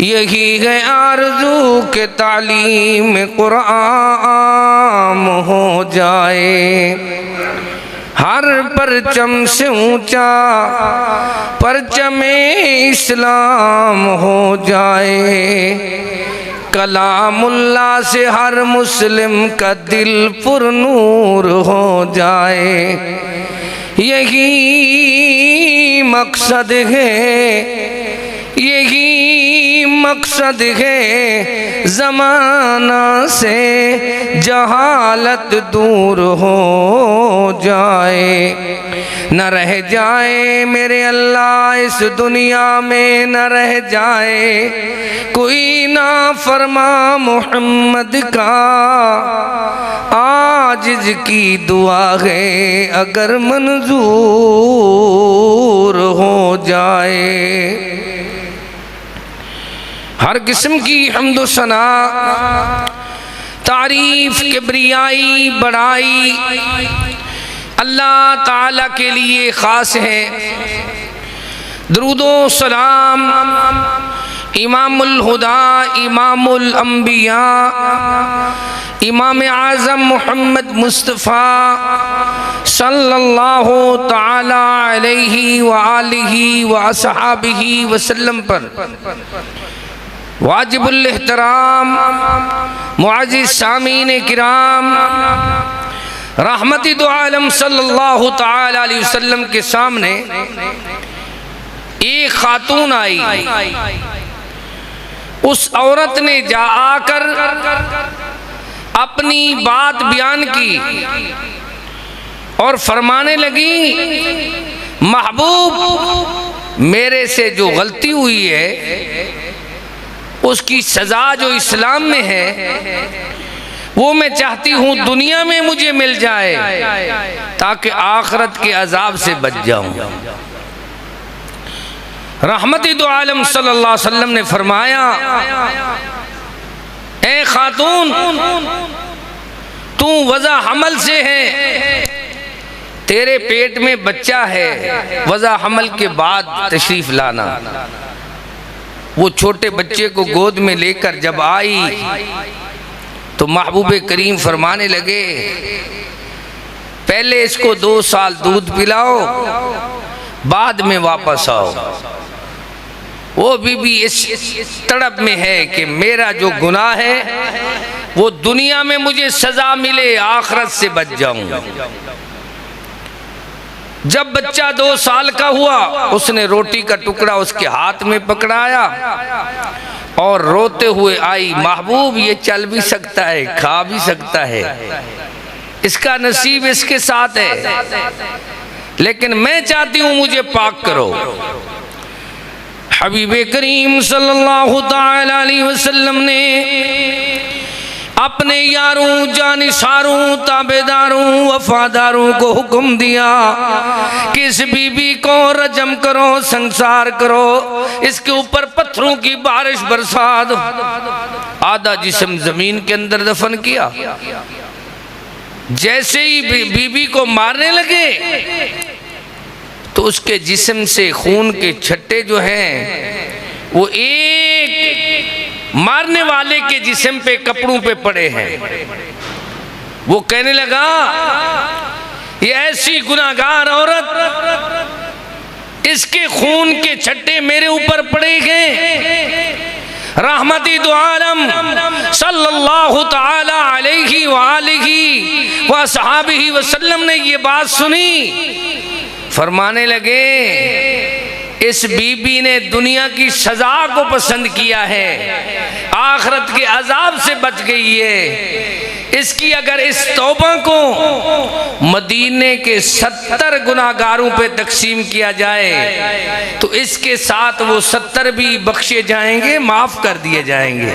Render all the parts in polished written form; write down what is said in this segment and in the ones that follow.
यही है आरज़ू के तालीम कुरान हो जाए, हर परचम से ऊंचा परचमे इस्लाम हो जाए, कलामुल्लाह से हर मुस्लिम का दिल पुरनूर हो जाए। यही मकसद है, यही मकसद है, ज़माना से जहालत दूर हो जाए। न रह जाए मेरे अल्लाह इस दुनिया में, न रह जाए कोई ना फरमा मोहम्मद का। आजिज़ की दुआ है अगर मंजूर हो जाए। हर किस्म की हम्दो सना तारीफ किब्रियाई बड़ाई अल्लाह ताला के लिए ख़ास है। दुरूदो सलाम इमामुल हुदा इमामुल अंबिया इमाम आज़म मोहम्मद मुस्तफ़ा सल्लल्लाहु ताला अलैहि व आलिहि व अस्हाबिहि वसल्लम पर वाजिबुल एहतराम मुअज़्ज़िज़ सामीन किराम रहमती दो आलम सल्लल्लाहु ताला अलैहि वसल्लम के सामने एक खातून आई। उस औरत ने जा आकर अपनी बात बयान की और फरमाने लगी, महबूब मेरे से जो गलती हुई है उसकी सज़ा जो इस्लाम में है वो मैं चाहती हूँ दुनिया में मुझे मिल जाए ताकि आखिरत के अजाब से बच जाऊं। रहमती दो आलम सल्लल्लाहु अलैहि वसल्लम ने फरमाया, ए खातून तू वज़ा हमल से है, तेरे पेट में बच्चा है, वज़ा हमल के बाद तशरीफ लाना। वो छोटे बच्चे को गोद में लेकर जब आई तो महबूब करीम फरमाने लगे, पहले इसको 2 साल दूध पिलाओ, बाद में वापस आओ। वो बीबी इस तड़प में है कि मेरा जो गुनाह है वो दुनिया में मुझे सजा मिले, आखिरत से बच जाऊं। जब बच्चा 2 साल का हुआ उसने रोटी का टुकड़ा उसके हाथ में पकड़ाया और रोते हुए आई, महबूब ये चल भी सकता है, खा भी सकता है, इसका नसीब इसके साथ है, लेकिन मैं चाहती हूँ मुझे पाक करो। हबीबे करीम सल्लल्लाहु ताला अलैहि वसल्लम ने अपने यारों जानिसारों ताबेदारों वफादारों को हुक्म दिया कि इस बीबी को रजम करो, संसार करो, इसके ऊपर पत्थरों की बारिश बरसा दो। आधा जिस्म जमीन के अंदर दफन किया। जैसे ही बीबी को मारने लगे तो उसके जिस्म से खून के छट्टे जो हैं वो एक मारने वाले के जिस्म पे कपड़ों पे पड़े हैं। वो कहने लगा ये ऐसी गुनाहगार औरत, इसके खून के छट्टे मेरे ऊपर पड़े गए। रहमती दो आलम सल्लल्लाहु ताला अलैहि व आलिहि व सहाबिहि वसल्लम ने ये बात सुनी, फरमाने लगे इस बीबी ने दुनिया की सजा को पसंद किया है, आखिरत के अजाब से बच गई है। इसकी अगर इस तौबा को मदीने के 70 गुनाहगारों पे तकसीम किया जाए तो इसके साथ वो 70 भी बख्शे जाएंगे, माफ कर दिए जाएंगे।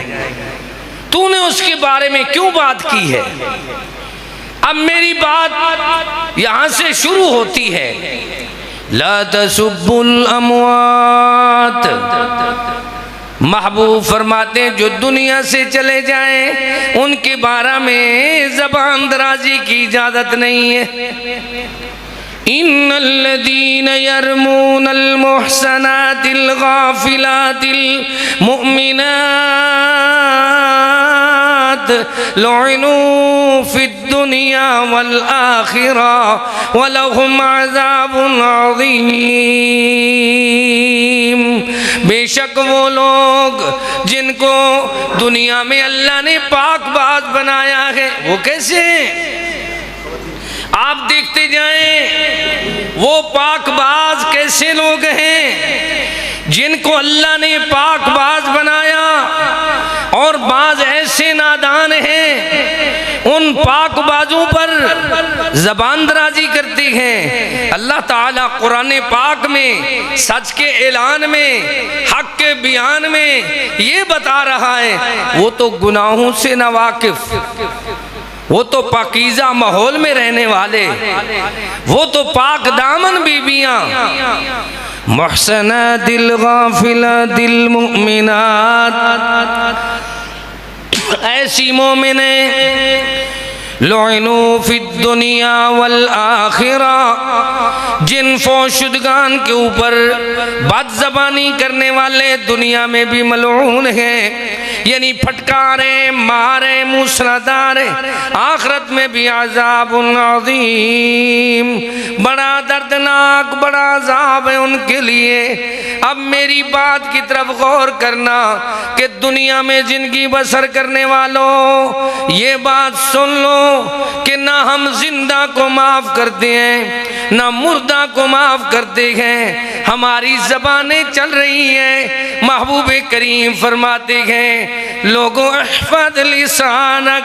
तूने उसके बारे में क्यों बात की है? अब मेरी बात यहां से शुरू होती है। ला तसुब्बुल अमवात, महबूब फरमाते हैं जो दुनिया से चले जाएं उनके बारे में ज़बान दराजी की इजाजत नहीं है। इन्नल्लज़ीन यरमूनल मुहसनातिल गाफिलातिल मुमिनात लुइनू फिद दुनिया वल आखिरा व लहुम अज़ाबुन अज़ीम। बेशक वो लोग जिनको दुनिया में अल्लाह ने पाकबाज बनाया है, वो कैसे हैं? आप देखते जाएं वो पाकबाज कैसे लोग हैं जिनको अल्लाह ने पाकबाज बनाया। और बाज ऐसे नादान हैं उन पाकबाजों पर ज़बान दराजी करते हैं। अल्लाह ताला कुरान पाक में सच के ऐलान में, हक के बयान में ये बता रहा है वो तो गुनाहों से ना वाकिफ, वो तो पाकीज़ा माहौल में रहने वाले, वो तो पाक दामन बीबियां, मुहसनातिल गाफिलातिल मुमिनात, ऐसी मोमिने लुइनू फिद दुनिया वल आखिरा, जिन फौशुदगान के ऊपर बदज़बानी करने वाले दुनिया में भी मलऊन हैं, यानी फटकारे, मारे, मूसलाधारे, आखिरत में भी अज़ाबुन अज़ीम, बड़ा दर्दनाक, बड़ा अज़ाब है उनके लिए। अब मेरी बात की तरफ गौर करना कि दुनिया में जिंदगी बसर करने वालों, ये बात सुन लो कि ना हम जिंदा को माफ करते हैं ना मुर्दा को माफ करते हैं, हमारी ज़बानें चल रही हैं। महबूब करीम फरमाते हैं लोगों अहफ़ज़ लिसानक,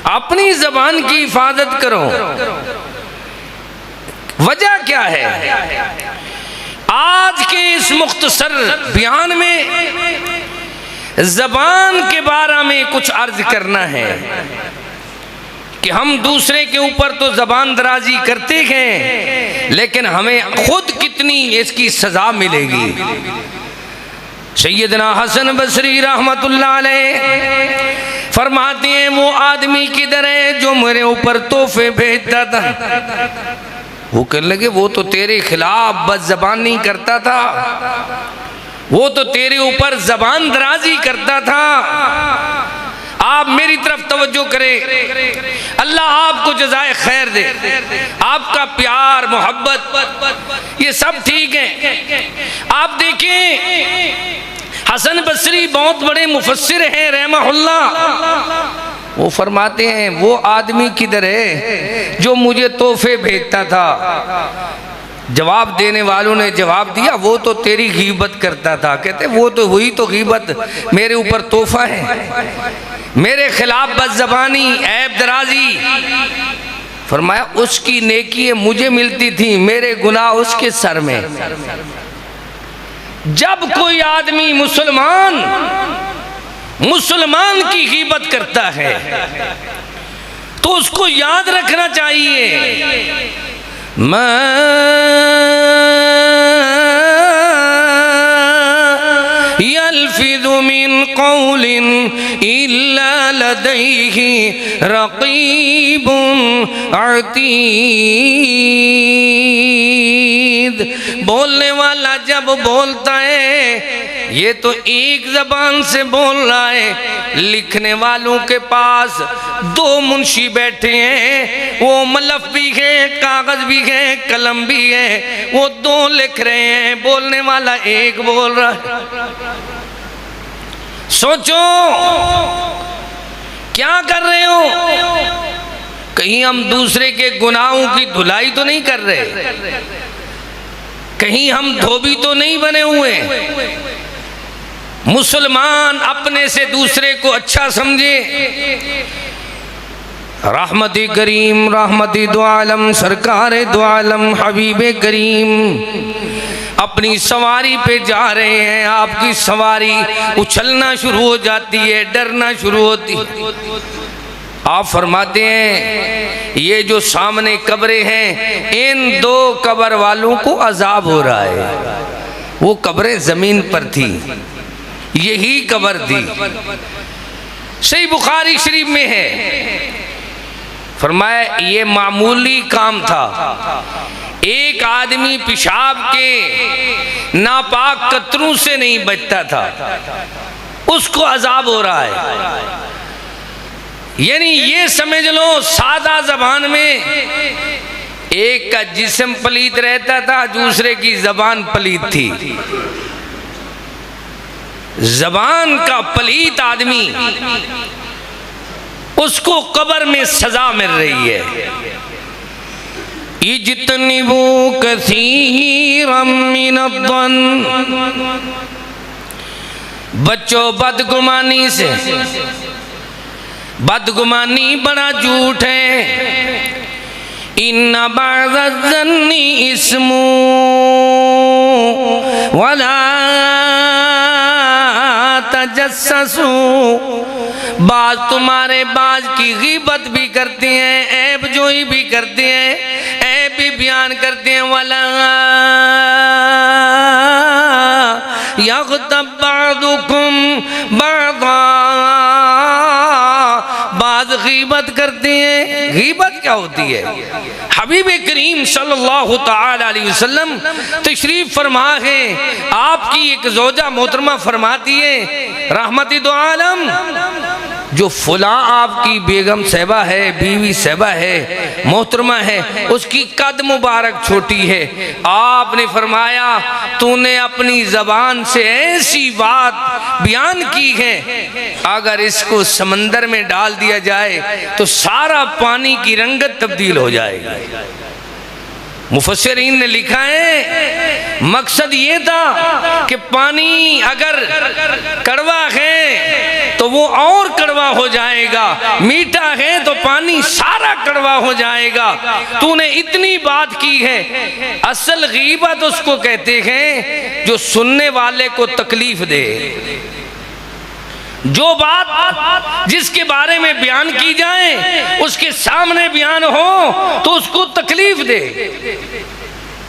अपनी ज़बान की हिफाजत करो। वजह क्या है? आज के इस मुख्तसर बयान में ज़बान के बारे में कुछ अर्ज करना है कि हम दूसरे के ऊपर तो ज़बान दराजी करते हैं, लेकिन हमें खुद कितनी इसकी सज़ा मिलेगी। सैयदना हसन बसरी रहमतुल्लाह अलैह फरमाते हैं वो आदमी किधर है जो मेरे ऊपर तोहफे भेजता था? वो कहने लगे वो तो तेरे खिलाफ बदज़बानी करता था, वो तो तेरे ऊपर ज़बान दराजी करता था। आप मेरी तरफ तवज्जो करें, अल्लाह आपको जज़ाए खैर दे। आपका प्यार, मोहब्बत ये सब ठीक है। आप देखें हसन बसरी बहुत बड़े मुफस्सिर हैं रहमहुल्लाह, वो फरमाते हैं वो आदमी किधर है जो मुझे तोहफे भेजता था? जवाब देने वालों ने जवाब दिया वो तो तेरी गीबत करता था। कहते वो तो हुई तो गीबत, मेरे ऊपर तोहफा है, मेरे खिलाफ बदज़बानी, ऐब दराजी। फरमाया उसकी नेकी मुझे मिलती थी, मेरे गुनाह उसके सर में। जब कोई आदमी मुसलमान की गीबत करता है तो उसको याद रखना चाहिए मा यल्फिज़ु मिन क़ौलिन इल्ला लदैहि रक़ीबुन अतीद। बोलने वाला जब बोलता है ये तो एक जबान से बोल रहा है। लिखने वालों के पास दो मुंशी बैठे हैं, वो मलफ भी है, कागज भी है, कलम भी है, वो दो लिख रहे हैं, बोलने वाला एक बोल रहा है। सोचो क्या कर रहे हो? कहीं हम दूसरे के गुनाहों की धुलाई तो नहीं कर रहे, कहीं हम धोबी तो नहीं बने हुए। मुसलमान अपने से दूसरे को अच्छा समझे। रहमती करीम रहमती दो आलम सरकार दो आलम हबीबे करीम अपनी सवारी पे जा रहे हैं। आपकी सवारी उछलना शुरू हो जाती है, डरना शुरू होती है। आप फरमाते हैं ये जो सामने कब्रें हैं, इन दो कब्र वालों को अजाब हो रहा है। वो कब्रें जमीन पर थी, यही कब्र थी। सही बुखारी शरीफ में है, फरमाया ये मामूली काम था। एक आदमी पेशाब के नापाक कतरों से नहीं बचता था, उसको अजाब हो रहा है। यानी ये समझ लो सादा जबान में एक का जिस्म पलीत रहता था, दूसरे की जबान पलीत थी। जबान का पलीत आदमी, उसको कब्र में सजा मिल रही है। इज्तनिबू कसीरम मिनद्दन, बच्चों बदगुमानी से, बदगुमानी बड़ा झूठ है। इन्ना बाज़न्नी इस्मू वला तजस्ससू, बाज तुम्हारे बाज की गीबत भी करते हैं, ऐब जोई भी करते हैं, ऐब भी बयान करते हैं। वला यग़्तब बाज़ुकुम बाज़ा, बाज गीबत करते हैं। गीबत क्या होती है? हबीब करीम सल्लल्लाहु ताला अलैहि वसल्लम तशरीफ फरमा है, आपकी एक ज़ौजा मोहतरमा फरमाती है, रहमती दो आलम, जो फुला आपकी बेगम साहिबा है, बीवी साहिबा है, मोहतरमा है, उसकी कद मुबारक छोटी है। आपने फरमाया तूने अपनी जबान से ऐसी बात बयान की है, अगर इसको समंदर में डाल दिया जाए तो सारा पानी की रंगत तब्दील हो जाएगी। मुफस्सिरीन ने लिखा है मकसद ये था कि पानी अगर कड़वा है तो वो और कड़वा हो जाएगा, मीठा है तो पानी सारा कड़वा हो जाएगा। तूने इतनी बात की है। असल गीबत उसको कहते हैं जो सुनने वाले को तकलीफ दे। जो बात जिसके बारे में बयान की जाए उसके सामने बयान हो तो उसको तकलीफ दे।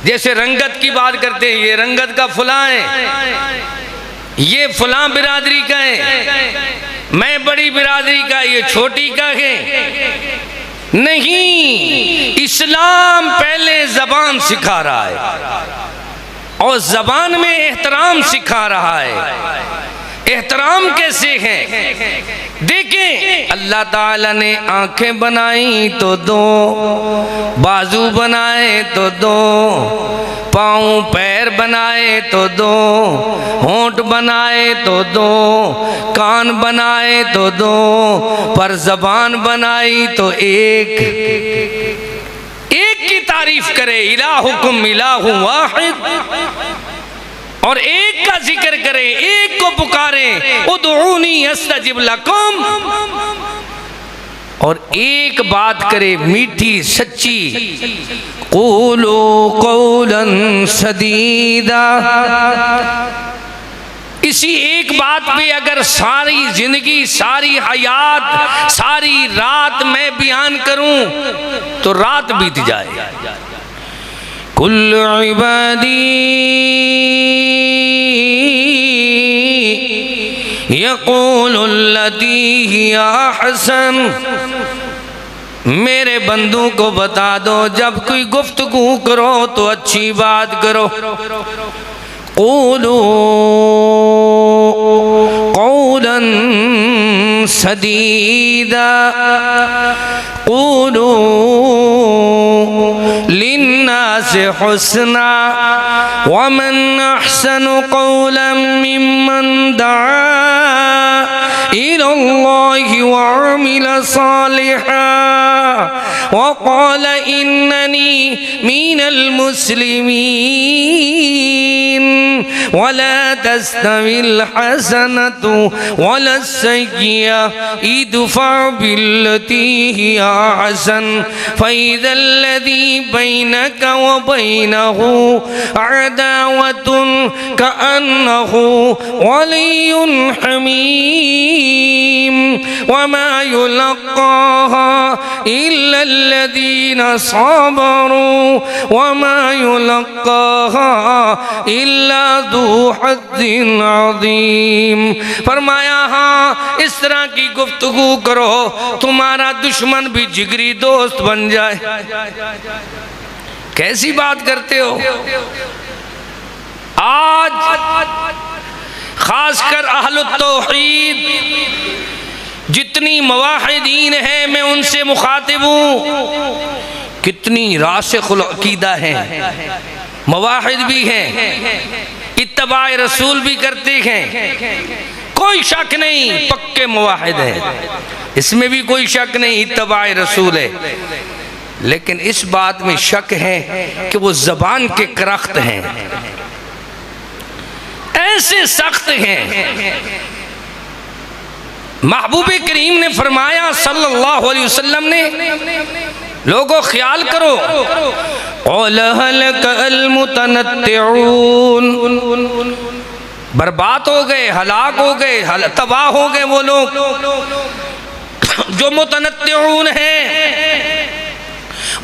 जैसे रंगत की बात करते हैं, ये रंगत का फुला है, ये फुला बिरादरी का है, मैं बड़ी बिरादरी का, ये छोटी का है। नहीं, इस्लाम पहले जबान सिखा रहा है और जबान में एहतराम सिखा रहा है। एहतराम कैसे है? देखें, अल्लाह ताला ने आंखें बनाई तो दो, बाजू बनाए तो दो, पाँव पैर बनाए तो दो, होंठ बनाए तो दो, कान बनाए तो दो, पर जबान बनाई तो एक। एक की तारीफ करे, इलाहुकुम इलाहु वाहिद, और एक का जिक्र करे, एक को पुकारे, उदऊनी अस्तजिब लकुम, और एक बात करे मीठी सच्ची, क़ूलू क़ौलन सदीदा। इसी एक बात पे अगर सारी जिंदगी, सारी हयात, सारी रात मैं बयान करूं तो रात बीत जाए। कुल्लु इबादी यक़ूलुल्लती हिया हसन, मेरे बंदों को बता दो जब कोई गुफ्तगू करो तो अच्छी बात करो। क़ूलू क़ौलन सदीदा क़ूलू लिन्नासि हुस्ना वमन अहसनु क़ौलन मिम्मन दआ इलल्लाहि वअमिल सालिहान वक़ाल इन्ननी मिनल मुस्लिमीन वला तस्तविल हसनतु वला सय्यिअ इदफ़ा बिल्लती हिया अहसन फ़इज़ल्लज़ी बैनक व बैनहु अदावतुन कअन्नहु वलियुन हमीम वमा युलक़्क़ाहा इल्लल्लज़ीना सबरू वमा युलक़्क़ाहा इल्ला ज़ू हज़्ज़िन अज़ीम। फरमाया हाँ, इस तरह की गुफ्तगू करो तुम्हारा दुश्मन भी जिगरी दोस्त बन जाए। कैसी बात करते हो। आज खासकर अहलुत तौहीद जितनी मवाहिदीन है मैं उनसे मुखातिब हूँ, कितनी रासिखुल अकीदा है, मवाहिद भी हैं, इत्तबाए रसूल भी करते हैं, कोई शक नहीं पक्के मवाहिद हैं, इसमें भी कोई शक नहीं इत्तबाए रसूल है। लेकिन इस बात में शक है कि वो ज़बान के करख्त हैं, ऐसे सख्त हैं। महबूब करीम ने फरमाया सल्लल्लाहु अलैहि वसल्लम ने, लोगों ख्याल करो, बर्बाद हो गए, हलाक हो गए, तबाह हो गए वो लोग जो मुतनत्तिऊन हैं।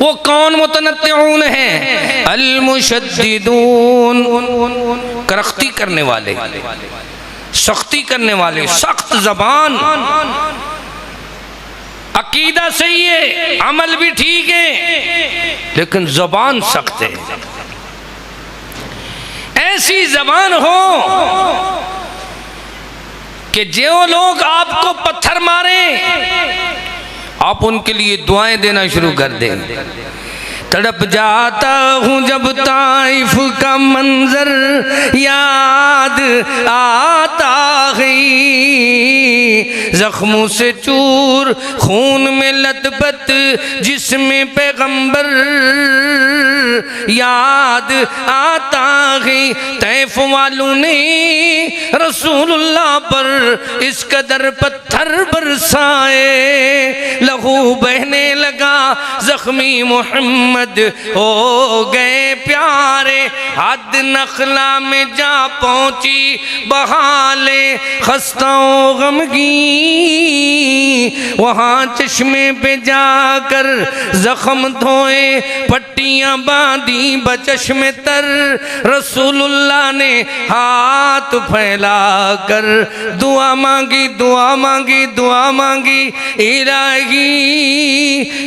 वो कौन मुतनत्तिऊन हैं? अल-मुशद्दिदून, करख्ती करने वाले, सख्ती करने वाले, सख्त जबान। अकीदा सही है, अमल भी ठीक है, लेकिन जबान सख्त है। ऐसी जबान हो कि जो लोग आपको पत्थर मारे आप उनके लिए दुआएं देना शुरू कर दें। तड़प जाता हूँ जब ताइफ का मंजर याद आता है, जख्मों से चूर खून में लथपथ जिस्म पैगंबर याद आता है। तैफ वालों ने रसूलुल्लाह पर इस कदर पत्थर बरसाए, लहू बहने लगा, जख्मी मोहम्मद हो गए प्यारे। हद नखला में जा पहुंची बहाले खस्ताओं गमगी, वहां चश्मे पे जाकर जख्म धोए, पट्टियां बांधी बचश्मे तर। रसूलुल्लाह ने हाथ फैला कर दुआ मांगी, दुआ मांगी, दुआ मांगी। इलाही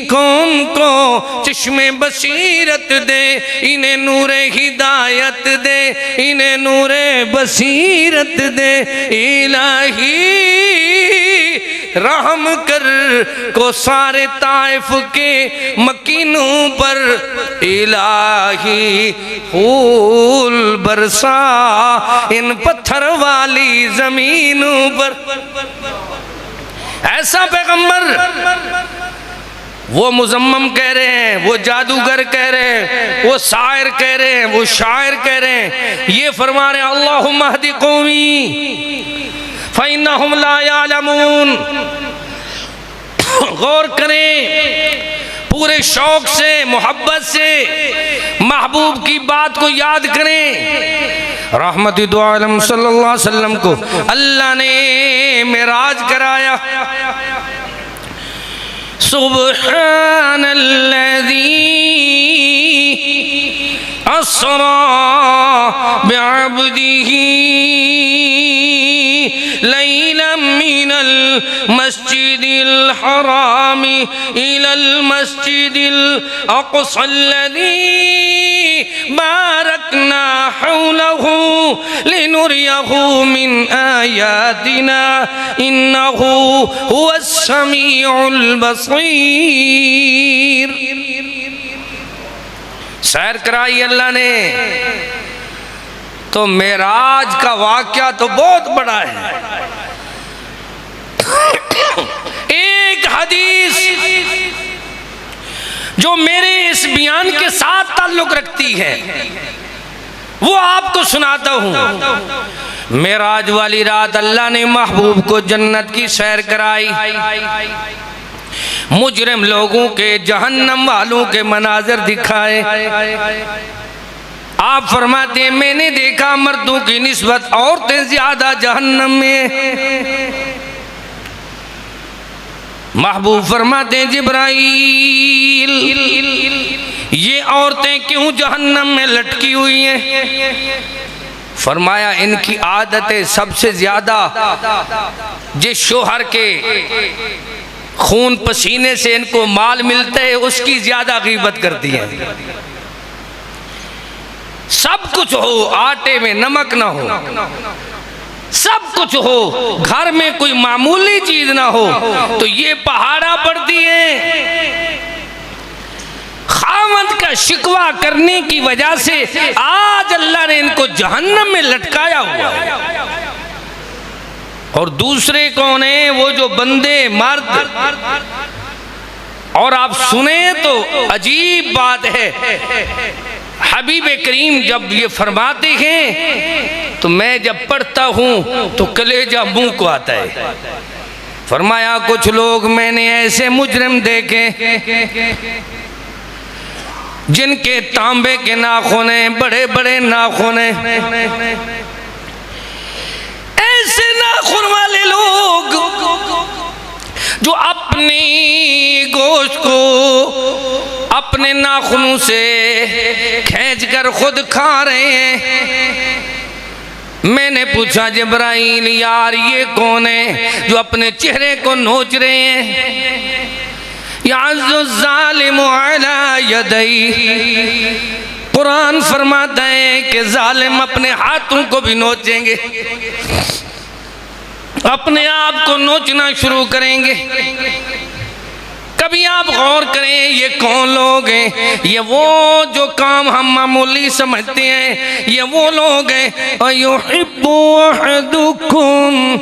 कौम को चश्मे बसीरत दे, इन्हें नूरे हिदायत दे, इन्हें नूरे बसीरत दे। इलाही रहम कर को सारे ताइफ के मकीनों पर, इलाही फूल बरसा इन पत्थर वाली जमीनों पर। ऐसा पैगंबर वो मुजम्मम कह रहे हैं, वो जादूगर कह रहे हैं, वो शायर कह रहे हैं, वो शायर कह रहे हैं, ये फरमा रहे हैं अल्लाहुम्मा हदी कौमी फ़इन्नहुम ला यालमून। गौर करें, पूरे शौक से, मोहब्बत से महबूब की बात को याद करें। रहमत दो आलम सल्लल्लाहु अलैहि वसल्लम को अल्लाह ने मेराज कराया। सुब्हानल्लज़ी अस्रा बिअब्दिही लैलन मिनल मस्जिदिल हरामी इलल मस्जिदिल अक़सा अल्लज़ी बारक बारकना हौलहु लिनुरियहु मिन आयातिना इन्नहु हुवस समीउल बसीर। सैर कराई अल्लाह ने तो मेराज का वाक़या तो बहुत बड़ा है। एक हदीस जो मेरे इस बयान के साथ ताल्लुक रखती है वो आपको सुनाता हूं। मेराज वाली रात अल्लाह ने महबूब को जन्नत की सैर कराई, मुजरिम लोगों के, जहन्नम वालों के मनाजिर दिखाए। आप फरमाते हैं मैंने देखा मर्दों की निस्बत औरतें ज्यादा जहन्नम में। महबूब फरमाते हैं जिब्राईल ये औरतें क्यों जहन्नम में लटकी हुई हैं? फरमाया इनकी आदतें सबसे ज्यादा जिस शोहर के खून पसीने से इनको माल मिलता है उसकी ज्यादा गीबत करती हैं। सब कुछ हो, आटे में नमक ना हो, सब कुछ हो, घर में कोई मामूली चीज ना हो तो ये पहाड़ा पड़ती है। खामद का शिकवा करने की वजह से आज अल्लाह ने इनको जहन्नम में लटकाया हुआ है। और दूसरे कौन है? वो जो बंदे मर्द। और आप सुने तो अजीब बात है, हबीब करीम जब ये फरमाते हैं तो मैं जब पढ़ता हूँ तो कलेजा मुंह को आता है। फरमाया कुछ लोग मैंने ऐसे मुजरिम देखे जिनके तांबे के नाखून हैं, बड़े बड़े नाखून हैं। ऐसे नाखून वाले लोग जो अपनी गोश्त को अपने नाखूनों से खींचकर खुद खा रहे हैं। मैंने पूछा जिब्राईल यार ये कौन है जो अपने चेहरे को नोच रहे हैं? याज़्ज़ु ज़ालिमु अला यदैहि, कुरान फरमाता है कि जालिम अपने हाथों को भी नोचेंगे, अपने आप को नोचना शुरू करेंगे। कभी आप गौर करें ये कौन लोग हैं? ये वो जो काम हम मामूली समझते हैं, ये वो लोग हैं अयुहिब्बु अहदुकुम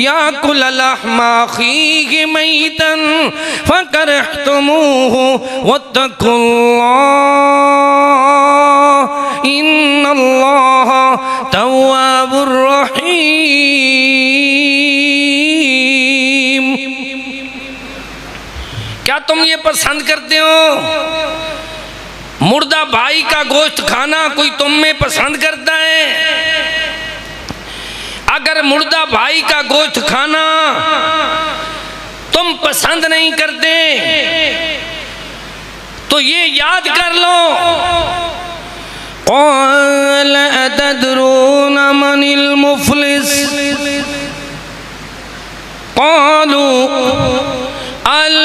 याकुल लहमा अखीहि मैतन फकरहतुमूहु वत्तकुल्लाह इन्नल्लाह तव्वाबुर रहीम। क्या तुम ये पसंद करते हो? मुर्दा भाई का गोश्त खाना कोई तुम में पसंद करता है? अगर मुर्दा भाई का गोश्त खाना तुम पसंद नहीं करते तो ये याद कर लो, क़ाल अतदरून मनिल मुफ़लिस, क़ालू अल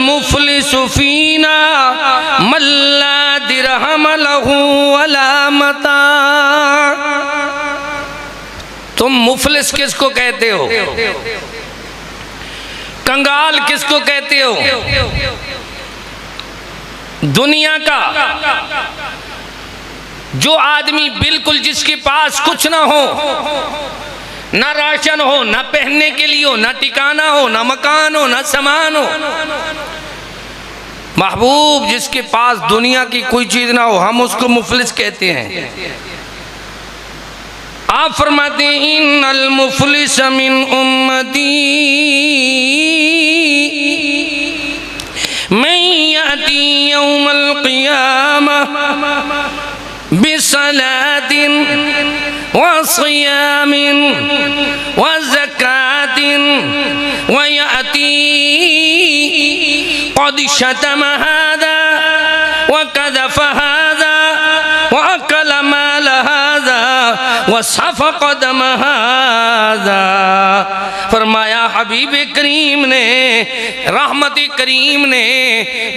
मुफ़लिसु फ़ीना मल्ला दिरहम लहू वला मता। तुम मुफलिस किसको कहते हो? कंगाल किसको कहते हो? दुनिया का जो आदमी बिल्कुल जिसके पास कुछ ना हो, ना राशन हो, ना पहनने के लिए हो, ना ठिकाना हो, ना मकान हो, ना सामान हो। महबूब जिसके पास दुनिया की कोई चीज ना हो हम उसको मुफलिस कहते हैं। आप फरमाते हैं इन्नल मुफलिस मिन उम्मती मैं याती यौमल क़ियामह बिसलातिन व सियामिन व ज़कातिन व याती क़द शतम हाज़ा व क़ज़फ़ हाज़ा व अकल माल हाज़ा व सफ़क़ दम हाज़ा। फरमाया हबीब करीम ने, रहमत करीम ने,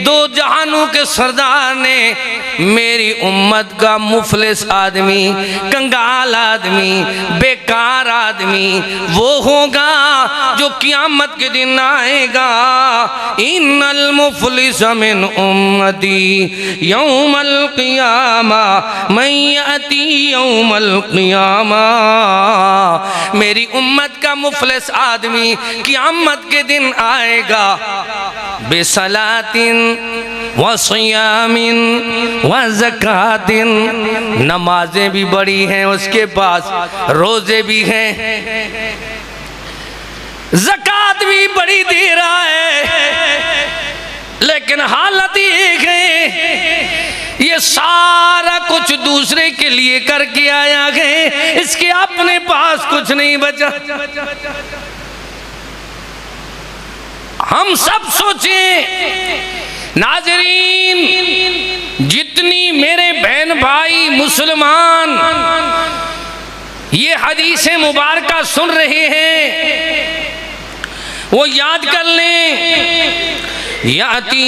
दो जहानों के सरदार ने मेरी उम्मत का मुफलिस आदमी, कंगाल आदमी, बेकार आदमी वो होगा जो क़यामत के दिन आएगा। इन्नल मुफलिस मिन उम्मती यौमल क़ियामा मन यअती यौमल क़ियामा। मेरी उम्मत का मुफलिस आदमी क़यामत के दिन आएगा बेसलातिन व सियामिन व ज़कातिन। नमाजें भी बड़ी हैं उसके पास, रोजे भी हैं, ज़कात भी बड़ी दे रहा है, लेकिन हालत एक है ये सारा कुछ दूसरे के लिए करके आया है, इसके अपने पास कुछ नहीं बचा। हम सब सोचें नाज़रीन, जितनी मेरे बहन भाई मुसलमान ये हदीस मुबारका सुन रहे हैं वो याद कर लें। याती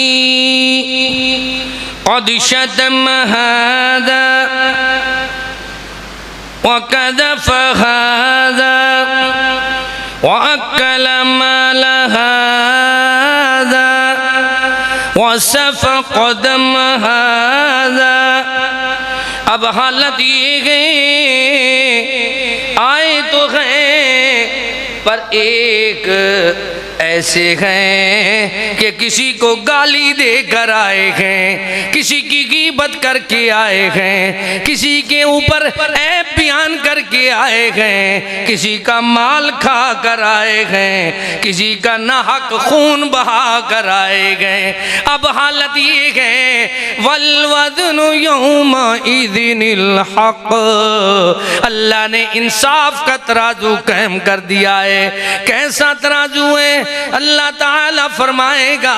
क़द शतम हाज़ा व क़ज़फ़ हाज़ा व अकल माल हाज़ा व सफ़क़ दम हाज़ा। अब हालत ये है, आए तो हैं पर एक ऐसे हैं कि किसी को गाली देकर आए हैं, किसी की गीबत करके आए हैं, किसी के ऊपर ऐब बयान करके आए हैं, किसी का माल खा कर आए हैं, किसी का नाहक खून बहा कर आए गए। अब हालत ये है वल वज़्नु यौमइज़िनिल हक़। अल्लाह ने इंसाफ का तराजू कायम कर दिया है। कैसा तराजू है? अल्लाह ताला फरमाएगा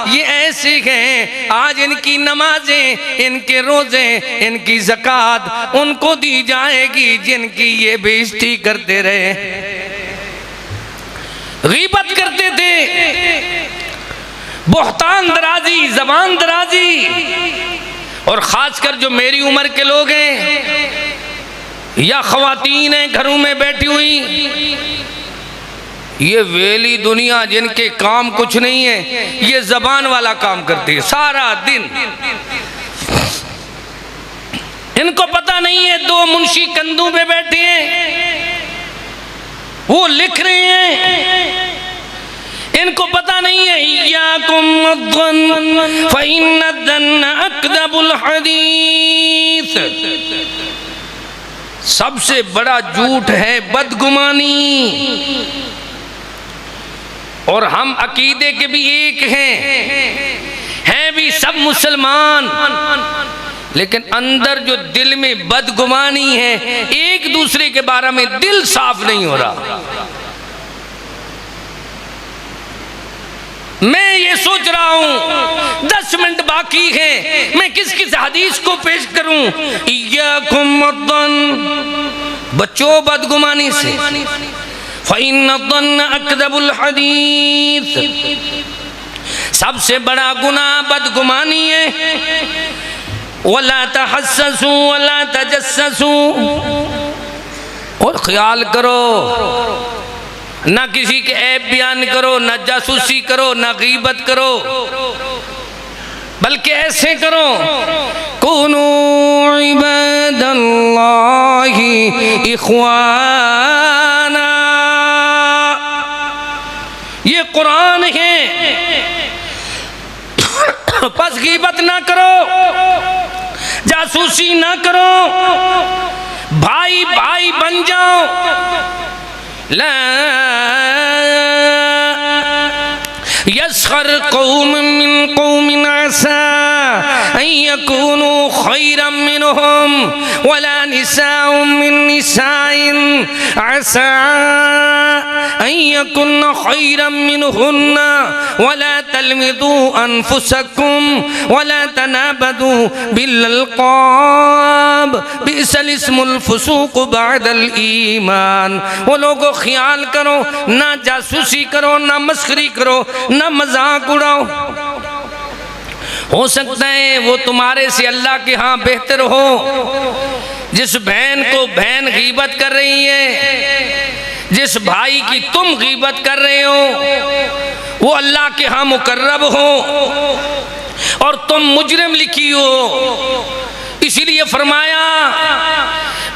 ये ऐसे हैं, आज इनकी नमाजें, इनके रोजे, इनकी ज़कात उनको दी जाएगी जिनकी ये बेइज्जती करते रहे, गीबत करते थे, बोहतान दराजी, ज़बान दराजी। और ख़ासकर जो मेरी उम्र के लोग हैं या ख़वातीन हैं घरों में बैठी हुई, ये वेली दुनिया जिनके काम कुछ नहीं है, ये ज़बान वाला काम करती है सारा दिन। इनको पता नहीं है दो मुंशी कंधों पे बैठे हैं, वो लिख रहे हैं, इनको पता नहीं है इय्याकुम वद्दन्न फ़इन्नद्दन्न अकज़बुल हदीस। सबसे बड़ा झूठ है बदगुमानी। और हम अकीदे के भी एक हैं भी सब मुसलमान, लेकिन अंदर जो दिल में बदगुमानी है, एक दूसरे के बारे में दिल साफ नहीं हो रहा। मैं ये सोच रहा हूं 10 मिनट बाकी है, मैं किस किस हदीस को पेश करूं। इय्याकुम वद्दन्न, बच्चों बदगुमानी से, फ़इन्नद्दन्न अकज़बुल हदीस। सबसे बड़ा गुनाह बदगुमानी है। वला तहस्ससू वला तजस्ससू, और ख्याल करो, ना किसी के ऐब बयान करो, ना जासूसी करो, ना गीबत करो, बल्कि ऐसे करो कुनू इबादल्लाहि इख्वाना। ये कुरान है। बस गीबत ना करो, जासूसी ना करो, भाई भाई बन जाओ। ला यस्खर कौम मिन कौमिन असा अन यकूनु खैरम मिनहुम वला निसाउम मिन निसाइन असा अन यकुन खैरम मिनहुन्ना वला तलमिदू अनफुसकुम वला तनाबदू बिल्लक़ाब बिसल इस्मुल फुसूक बअदल ईमान। वो लोगों ख्याल करो, ना जासूसी करो, ना मस्खरी करो, ना मजाक उड़ाओ। हो सकता है वो तुम्हारे से अल्लाह के यहाँ बेहतर हो। जिस बहन को बहन गीबत कर रही है, जिस भाई की तुम गीबत कर रहे हो, वो अल्लाह के यहाँ मुकर्रब हो और तुम मुजरिम लिखी हो। इसीलिए फरमाया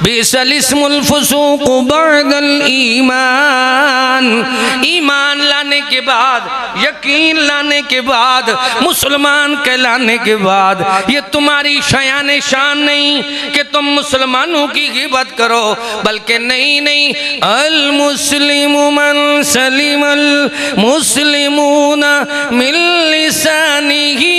बिसल इस्मुल फुसूक बअदल ईमान। ईमान लाने के बाद, यकीन लाने के बाद, मुसलमान कहलाने के बाद ये तुम्हारी शान शान नहीं कि तुम मुसलमानों की गिबत करो, बल्कि नहीं अल मुस्लिमु मन सलिमल मुस्लिमूना मिन लिसानिही।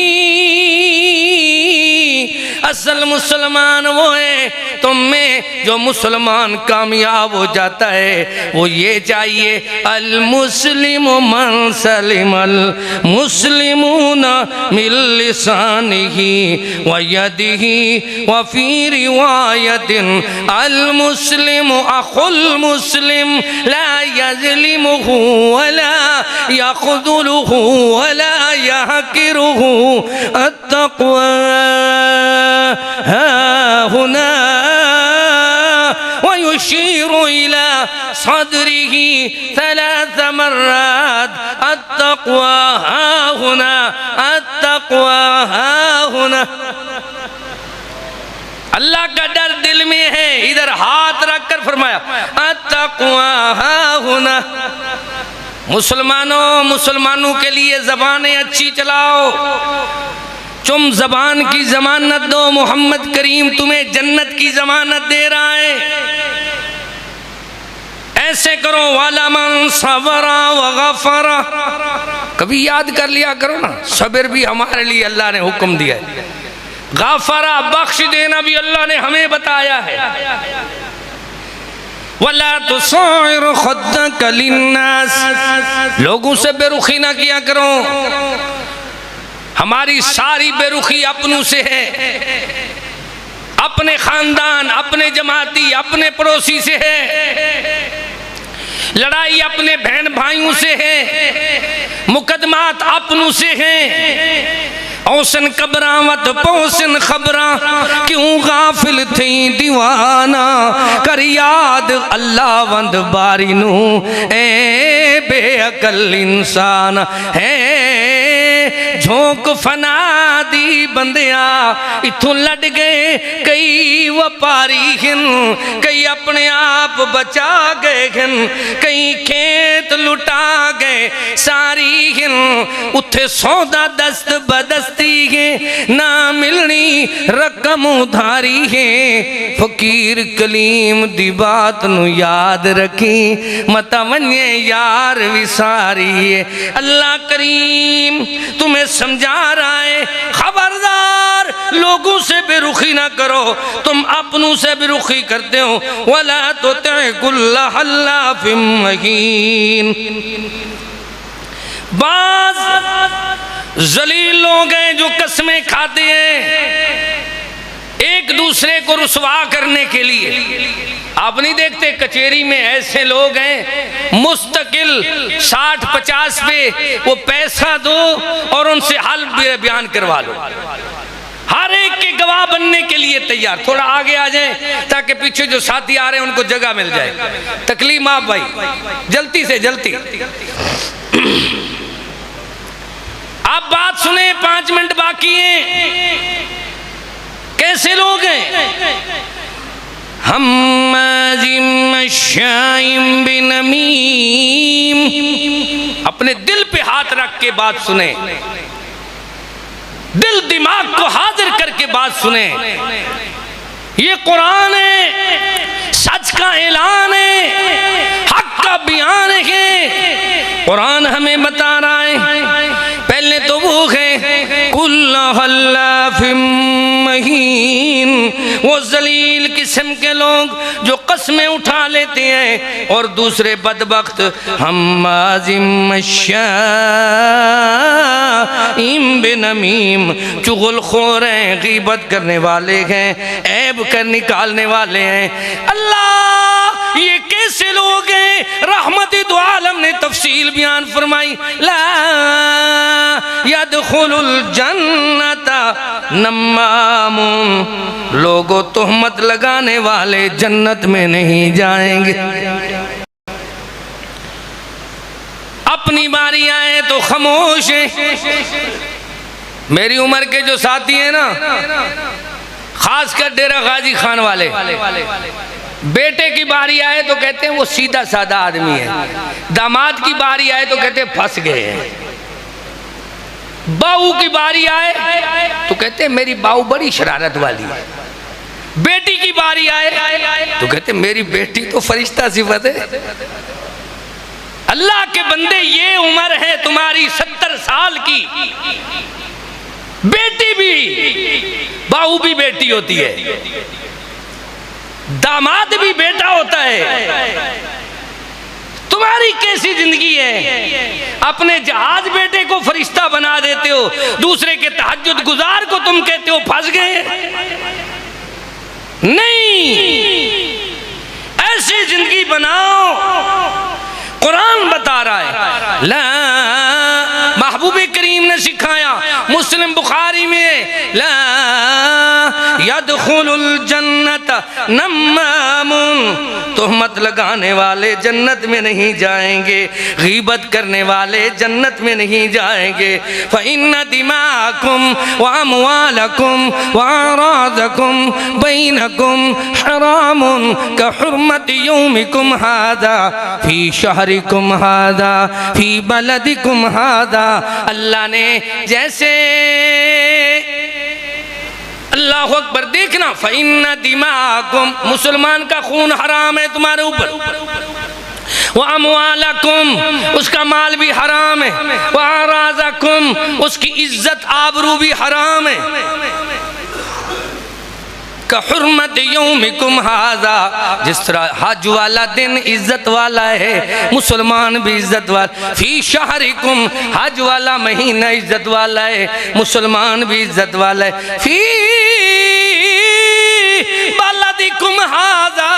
असल मुसलमान वो है तुम में जो मुसलमान कामयाब हो जाता है। वो ये चाहिए अल मुस्लिमु मन सलिमल मुस्लिमूना मिन लिसानिही व यदिही व फी रिवायतिन अल मुस्लिमु अखुल मुस्लिम ला यज़लिमुहु वला यख़ज़ुलुहु वला यहक़िरुहु अत्तक़वा हाहुना वयुशीरु इला सदरिही सलास मर्रात अत्तक़वा हाहुना अत्तक़वा हाहुना। अल्लाह का डर दिल में है, इधर हाथ रख कर फरमाया अत्तक़वा हाहुना। मुसलमानों के लिए ज़बानें अच्छी चलाओ। तुम ज़बान की ज़मानत दो, मोहम्मद करीम तुम्हें जन्नत की ज़मानत दे रहा है। ऐसे करो वाला मन सबरा व गफरा। कभी याद कर लिया करो ना, सब्र भी हमारे लिए अल्लाह ने हुक्म दिया है, गफरा बख्श देना भी अल्लाह ने हमें बताया है। वला तुसइर खुद्दक लिन्नास, लोगों से बेरुखी ना किया करो। हमारी सारी बेरुखी अपनों से है, अपने खानदान, अपने जमाती, अपने पड़ोसी से है। लड़ाई अपने बहन भाइयों से है, मुकदमात अपनों से हैं। औसन कबरा मत पोसन खबरा, क्यों गाफिल थी दीवाना, कर याद अल्लाह वंद बारी नू ए बेअकल इंसान है। झोंक फना दी बंदिया इथों लड़ गए कई व्यापारी हिन, कई अपने आप बचा गए हिन, कई खेत लुटा गए सारी हिन। उथे सौदा दस्त बदस्ती है, ना मिलनी रकम उधारी है। फकीर कलीम दी बात नु याद रखी, मत वन्ये यार विसारी है। अल्लाह करीम तुम्हें समझा रहा है, खबरदार लोगों से बेरुखी ना करो, तुम अपनों से बेरुखी करते हो। वला तुति कुल्ला हल्लाफिम महीन। बाज जलील लोग हैं जो कस्में खाते हैं एक दूसरे को रुसवा करने के लिए। आप नहीं देखते कचहरी में ऐसे लोग हैं मुस्तकिल 60-50 पे वो पैसा दो और उनसे हल बयान करवा लो, हर एक के गवाह बनने के लिए तैयार। थोड़ा आगे आ जाए ताकि पीछे जो साथी आ रहे हैं उनको जगह मिल जाए। तकलीफ आप भाई, जल्दी से जल्दी आप बात सुने, 5 मिनट बाकी हैं। कैसे लोग हैं? अपने दिल पे हाथ रख के बात सुने, दिल दिमाग को हाजिर करके बात सुने। ये कुरान है, सच का ऐलान है, हक का बयान है। कुरान हमें बता रहा है, पहले तो वो है कुल्ला हल्लाफिम महीन, वो जलील किस्म के लोग जो कस्में उठा लेते हैं, और दूसरे बदबख्त हम्माजिम मश्शाइम बिनमीम, चुगलखोर हैं, गीबत करने वाले हैं, ऐब कर निकालने वाले हैं। अल्लाह ये कैसे लोग हैं? रहमत दो आलम ने तफसील बयान फरमाई, ला यदखुलुल जन्नता नम्मामुन, लोगों तोहमत लगाने वाले जन्नत में नहीं जाएंगे। अपनी बारी आए तो खामोश है। मेरी उम्र के जो साथी हैं ना, खासकर डेरा गाजी खान वाले, बेटे की बारी आए तो कहते हैं वो सीधा साधा आदमी है, दामाद की बारी आए तो कहते हैं फंस गए हैं, बहू की बारी आए तो कहते हैं मेरी बहू बड़ी शरारत वाली है, बेटी की बारी आए तो कहते हैं मेरी बेटी तो फरिश्ता सिफत है। अल्लाह के बंदे, ये उम्र है तुम्हारी 70 साल की, बेटी भी, बहू भी बेटी होती है, दामाद भी बेटा होता है। तुम्हारी कैसी जिंदगी है? अपने जहाज बेटे को फरिश्ता बना देते हो, दूसरे के तहज्जुद गुजार को तुम कहते हो फंस गए। नहीं, ऐसी जिंदगी बनाओ। कुरान बता रहा है, ला, महबूबे करीम ने सिखाया, मुस्लिम बुखारी में, ला यदखुलुल जन्नत नम्मामुन, तोहमत लगाने वाले जन्नत में नहीं जाएंगे, गीबत करने वाले जन्नत में नहीं जाएंगे। फ़इन्न दिमाकुम व अमवालकुम व अरादकुम बैनकुम हरामुन कहुर्मति यौमिकुम हादा फी शहरिकुम हादा फी बलदिकुम हादा। अल्लाह ने जैसे, अल्लाहु अकबर, देखना, फ़इन्न दिमाकुम, मुसलमान का खून हराम है तुम्हारे ऊपर, व अमवालकुम, उसका माल भी हराम है, व अराज़कुम, उसकी इज्जत आबरू भी हराम है, कहुर्मत यौमिकुम हाज़ा, जिस तरह हज वाला दिन इज्जत वाला है, मुसलमान भी इज्जत वाला, फी शहरिकुम, हज वाला महीना इज्जत वाला है, मुसलमान भी इज्जत वाला है, फी बालादिकुम हाज़ा,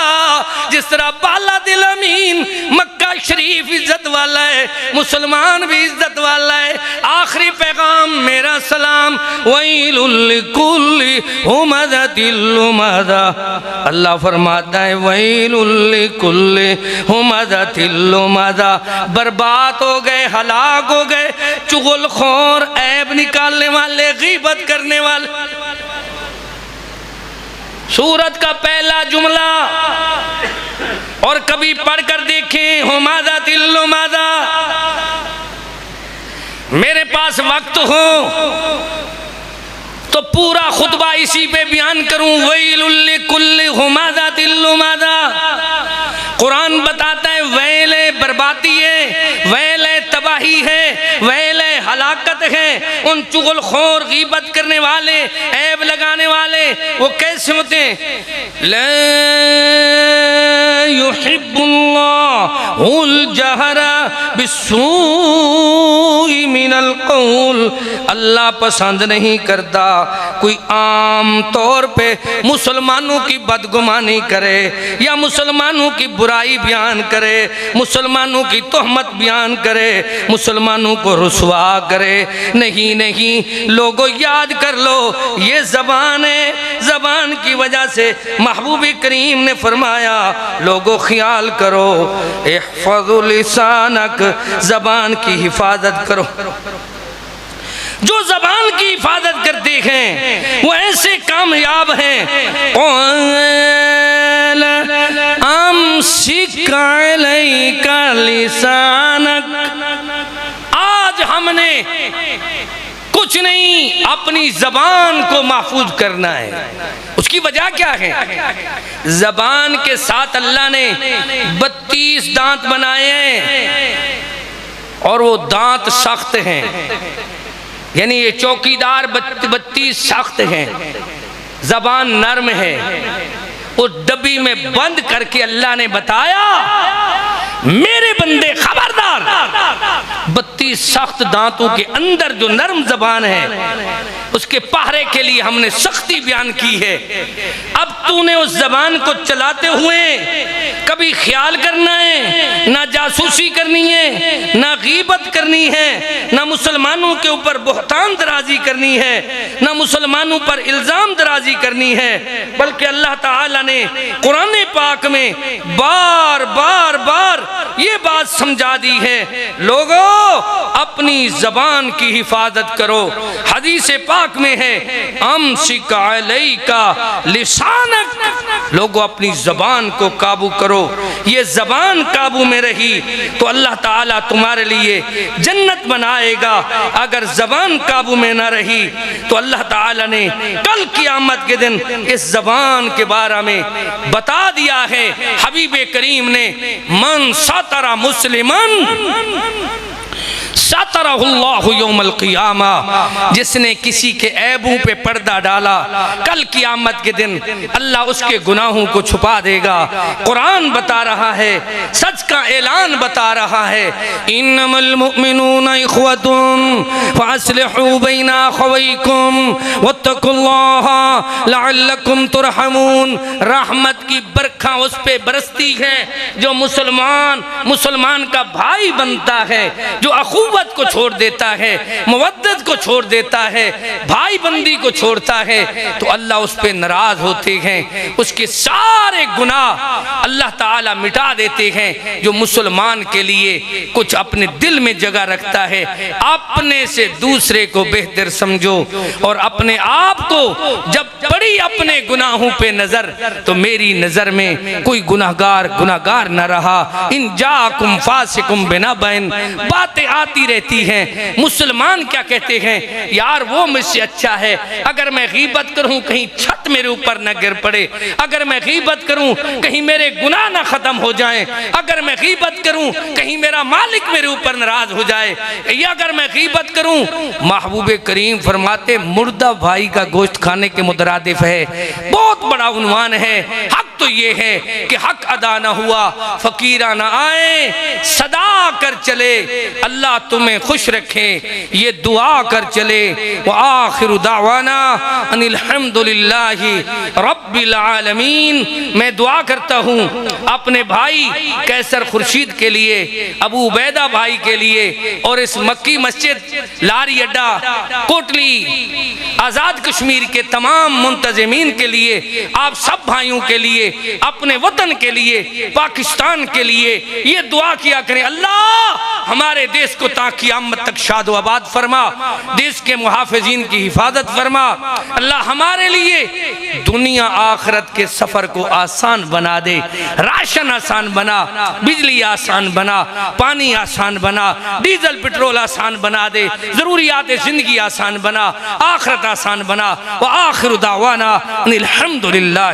जिस तरह बालादिल अमीन मक्का शरीफ इज्जत वाला है, मुसलमान भी इज्जत वाला है। आखिरी पैगाम मेरा सलाम, वैलुल लिकुल्लि हुमज़तिल लुमज़ा, अल्लाह फरमाता है वैलुल लिकुल्लि हुमज़तिल लुमज़ा, बर्बाद हो गए, हलाक हो गए चुगलखोर, ऐब निकालने वाले, गीबत करने वाले। सूरत का पहला जुमला, और कभी पढ़कर देखें, हुमज़तिल लुमज़ा। मेरे पास वक्त हो तो पूरा खुतबा इसी पे बयान करूं, वैलुल लिकुल्लि हुमज़तिल लुमज़ा। कुरान बताता है वैले बर्बादी है, वैले तबाही है, वैले हलाकत है उन चुगलखोर, गीबत करने वाले, ऐब लगाने वाले। वो कैसे होते हैं? ला युहिब्बुल्लाहुल जहरा बिस्सूइ मिनल कौल, अल्लाह पसंद नहीं करता कोई आम तौर पे मुसलमानों की बदगुमानी करे, या मुसलमानों की बुराई बयान करे, मुसलमानों की तोहमत बयान करे, मुसलमानों को रुसवा करे। नहीं नहीं, लोगों याद कर लो, ये ज़बान है, ज़बान की वजह से महबूब करीम ने फरमाया, लोगों ख्याल करो, इहफ़ज़ु लिसानक, ज़बान की हिफाजत करो। जो ज़बान की हिफाजत करते हैं वो ऐसे कामयाब हैं। आज हमने कुछ नहीं, अपनी ज़बान को महफूज करना है। उसकी वजह क्या है? ज़बान के साथ अल्लाह ने 32 दांत बनाए हैं, और वो दांत सख्त हैं, यानी ये चौकीदार 32 सख्त हैं, ज़बान नर्म है। उस डब्बी में बंद करके अल्लाह ने बताया, मेरे बंदे खबरदार, 32 सख्त दांतों के अंदर जो नरम जबान है उसके पहरे के लिए हमने सख्ती बयान की है। अब तूने उस जबान को चलाते हुए कभी ख्याल करना है, ना जासूसी करनी है, ना गीबत करनी है, ना मुसलमानों के ऊपर बुहतान दराजी करनी है, ना मुसलमानों पर इल्जाम दराजी करनी है, बल्कि अल्लाह ताला ने कुरान पाक में बार बार बार ये बात समझा दी है, लोगों अपनी जबान की हिफाजत करो। हदीस पाक में है, अमसिक अलैका लिसानक, लोगों अपनी जबान को काबू करो। ये जबान काबू में रही तो अल्लाह ताला तुम्हारे लिए जन्नत बनाएगा। अगर जबान काबू में ना रही तो अल्लाह ताला ने कल क़यामत के दिन इस जबान के बारे में बता दिया है। हबीब करीम ने मन सतरा मुस्लिमन सतरहुल्लाहु यौमल क़ियामा, जिसने किसी के ऐबों पे पर्दा डाला कल क़यामत के दिन अल्लाह उसके गुनाहों को छुपा देगा। कुरान बता रहा है, सच का ऐलान बता रहा है, इन्नमल मुमिनूना इख्वतुन फअस्लिहू बैना अखवैकुम वत्तकुल्लाहा लअल्लकुम तुरहमून। रहमत की बरखा उस पे बरसती है जो मुसलमान का भाई बनता है, जो अखुवत को छोड़ देता है, मुवद्दत को छोड़ देता है, भाई बंदी को छोड़ता है, तो अल्लाह उस पे नाराज होते हैं, उसके सारे गुनाह अल्लाह ताला मिटा देते हैं। जो मुसलमान के लिए कुछ अपने दिल में जगह रखता है, अपने से दूसरे को बेहतर समझो और अपने आप को जब पड़ी अपने गुनाहों पे नजर, तो मेरी नजर में कोई गुनाहगार न रहा। इन जाकुम फासिकुम बिनबइन, बातें आती रहती हैं। मुसलमान क्या कहते हैं, यार वो मुझसे अच्छा है, अगर मैं गीबत करूं कहीं छत मेरे ऊपर न गिर पड़े, अगर मैं गीबत करूं कहीं मेरे गुनाह ना खत्म हो जाएं, अगर मैं गीबत करूं कहीं मेरा मालिक मेरे ऊपर नाराज हो जाए, या अगर मैं गीबत करूं, महबूब करीम फरमाते मुर्दा भाई का गोश्त खाने के मुतरादिफ है। बहुत बड़ा उन्वान है। हक तो ये है कि हक अदा न हुआ फकीरा न आए, सदा कर चले अल्लाह तुम्हें खुश रखे, ये दुआ कर चले। व आखिरु दावाना अनिल हम्दुलिल्लाहि रब्बिल आलमीन। मैं दुआ करता हूँ अपने भाई कैसर खुर्शीद के लिए, अबू उबैदा भाई के लिए और इस मक्की मस्जिद, लारी अड्डा, कोटली, आज़ाद कश्मीर के तमाम मुंतज़िमीन के लिए, आप सब भाइयों के लिए, अपने वतन के लिए, पाकिस्तान के लिए ये दुआ किया करें, अल्लाह हमारे देश को ता क़यामत तक शाद व आबाद फरमा, देश के मुहाफ़िज़ीन की हिफाजत फरमा। अल्लाह हमारे लिए दुनिया आखिरत के सफ़र को आसान बना दे, राशन आसान बना, बिजली आसान बना, पानी आसान बना, डीजल पेट्रोल आसान बना दे, ज़रूरियात ज़िंदगी आसान बना, आखिरत आसान बना। व आखिरु दावाना अनिल हम्दुलिल्लाह।